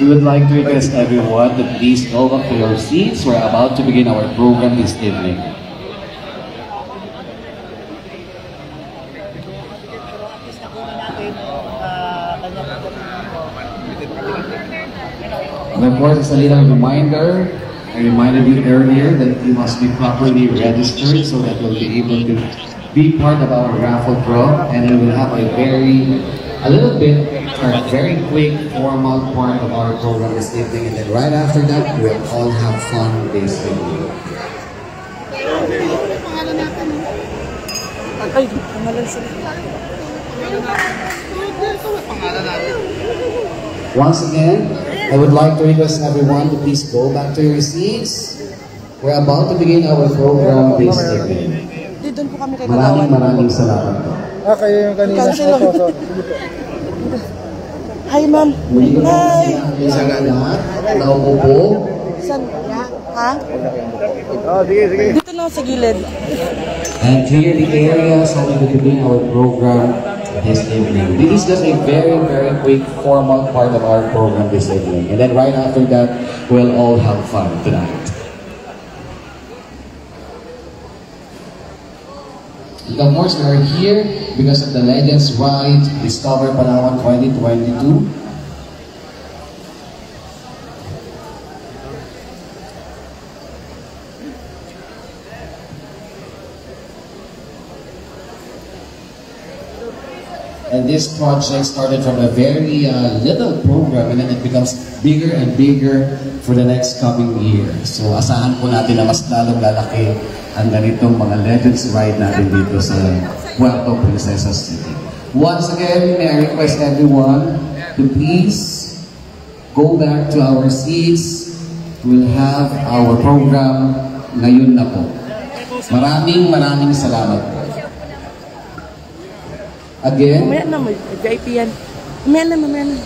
We would like to request everyone to please go back to your seats. We're about to begin our program this evening. And of course, as a little reminder, I reminded you earlier that you must be properly registered so that you'll be able to be part of our raffle draw, and then we'll have a very quick formal part of our program this evening, and then right after that, we'll all have fun this evening. Once again, I would like to request everyone to please go back to your seats. We're about to begin our program this evening. Maraming salamat. Kayo yung kanina. Hi, ma'am. Hi. Isang anak, naupo po. Saan? Ha? Sige. Dito lang sa gilid. And clear the area so we can begin our program this evening. This is just a very quick formal part of our program this evening. And then right after that, we'll all have fun tonight. And of course, we are here because of the Legends Ride Discover Palawan 2022. And this project started from a very little program, and then it becomes bigger and bigger for the next coming year. So asahan po natin na mas lalong lalaki ang ganitong mga Legends Ride natin dito sa Puerto Princesa City. Once again, may I request everyone to please go back to our seats. We'll have our program ngayon na po. Maraming salamat po. Again, Mamaya na, VIP yan. Mamaya na.